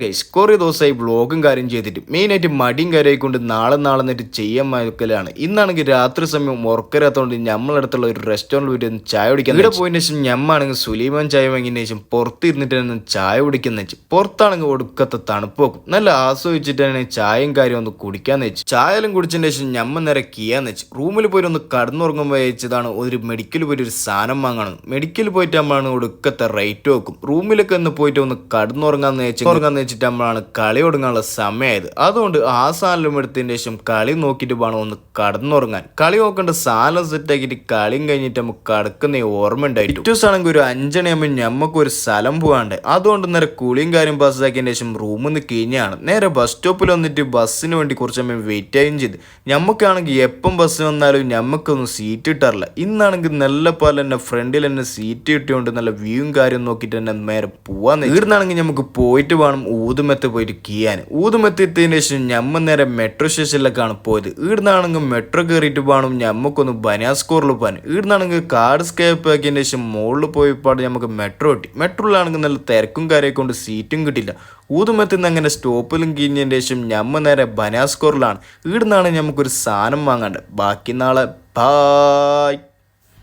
Guys കുറേ ദിവസമായി വ്ളോഗും കാര്യം ചെയ്തിട്ട് മെയിനായിട്ട് മടിയും കാര്യമായിക്കൊണ്ട് നാളെ എന്നിട്ട് ചെയ്യാൻ മയക്കലാണ്. ഇന്നാണെങ്കിൽ രാത്രി സമയം ഉറക്കരാത്തോണ്ട് നമ്മളടുത്തുള്ള ഒരു റെസ്റ്റോറൻറ്റ് പോയിട്ട് ഒന്ന് ചായ കുടിക്കാൻ. ഇവിടെ പോയതിനു ശേഷം ഞമ്മാണെങ്കിൽ സുലൈമാൻ ചായ വാങ്ങിയതിനു ശേഷം പുറത്ത് ഇരുന്നിട്ടാണ് ചായ കുടിക്കുന്ന വെച്ച്. പുറത്താണെങ്കിൽ ഒടുക്കത്തെ തണുപ്പ് വെക്കും. നല്ല ആസ്വദിച്ചിട്ടാണ് ചായയും കാര്യം ഒന്ന് കുടിക്കാന്ന് വെച്ച്. ചായലും കുടിച്ചതിന് ശേഷം ഞമ്മ നേരെ കീയാന്ന് വെച്ച്. റൂമിൽ പോയിട്ട് ഒന്ന് കടന്നുറങ്ങുമ്പോൾ അയച്ചതാണ് ഒരു മെഡിക്കൽ പോയിട്ട് ഒരു സാധനം വാങ്ങണം. മെഡിക്കൽ പോയിട്ട് നമ്മളാണ് ഒടുക്കത്തെ റേറ്റ് വെക്കും. റൂമിലൊക്കെ ഒന്ന് പോയിട്ട് ഒന്ന് കടന്നുറങ്ങാന്ന് വെച്ചിട്ട് നമ്മളാണ് കളി തുടങ്ങാനുള്ള സമയമായത്. അതുകൊണ്ട് ആ സാധനം എടുത്തതിന് ശേഷം കളി നോക്കിയിട്ട് വേണം ഒന്ന് കടന്നുറങ്ങാൻ. കളി നോക്കേണ്ട സാധനം സെറ്റ് ആക്കിയിട്ട് കളിയും കഴിഞ്ഞിട്ട് നമുക്ക് കടക്കുന്ന ഓർമ്മ ഉണ്ടായിട്ട് ദിവസം ആണെങ്കിൽ ഒരു 5 മണിയാകുമ്പോൾ ഞമ്മക്ക് ഒരു സ്ഥലം പോകാണ്ട്. അതുകൊണ്ട് നേരെ കുളിയും കാര്യം പാസ്സാക്കിയതിന് ശേഷം റൂമിൽ നിന്ന് കഴിഞ്ഞാണ് നേരെ ബസ് സ്റ്റോപ്പിൽ വന്നിട്ട് ബസ്സിന് വേണ്ടി കുറച്ച് സമയം വെയിറ്റ് ആയും ചെയ്ത്. ഞമ്മക്കാണെങ്കിൽ എപ്പം ബസ് വന്നാലും ഞമ്മക്കൊന്നും സീറ്റ് കിട്ടാറില്ല. ഇന്നാണെങ്കിൽ നല്ല പോലെ തന്നെ ഫ്രണ്ടിൽ തന്നെ സീറ്റ് കിട്ടിയോണ്ട് നല്ല വ്യൂവും കാര്യം നോക്കിയിട്ട് തന്നെ നേരെ പോവാൻ. ഇവിടുന്നാണെങ്കിൽ നമുക്ക് പോയിട്ട് വേണം ഊതുമെത്ത് പോയിട്ട് കീയാൻ. ഊതുമെത്ത് എത്തിയതിന് ശേഷം ഞമ്മ നേരെ മെട്രോ സ്റ്റേഷനിലേക്കാണ് പോയത്. ഇവിടുന്നാണെങ്കിൽ മെട്രോ കയറിയിട്ട് വേണം ഞമ്മക്കൊന്ന് ബനാസ്കോറിൽ പോകാൻ. ഇവിടുന്നാണെങ്കിൽ കാർഡ് സ്കേപ്പ് ആക്കിയതിന് ശേഷം മുകളിൽ പോയപ്പാട് നമുക്ക് മെട്രോ കിട്ടി. മെട്രോയിലാണെങ്കിൽ നല്ല തിരക്കും കാര്യമൊക്കെ കൊണ്ട് സീറ്റും കിട്ടില്ല. ഊതുമെത്തുന്ന അങ്ങനെ സ്റ്റോപ്പിലും കഴിഞ്ഞതിന് ശേഷം ഞമ്മ നേരെ ബനാസ്കോറിലാണ്. ഇവിടുന്നാണ് നമുക്കൊരു സാധനം വാങ്ങാണ്ട്. ബാക്കി നാളെ ബായ്.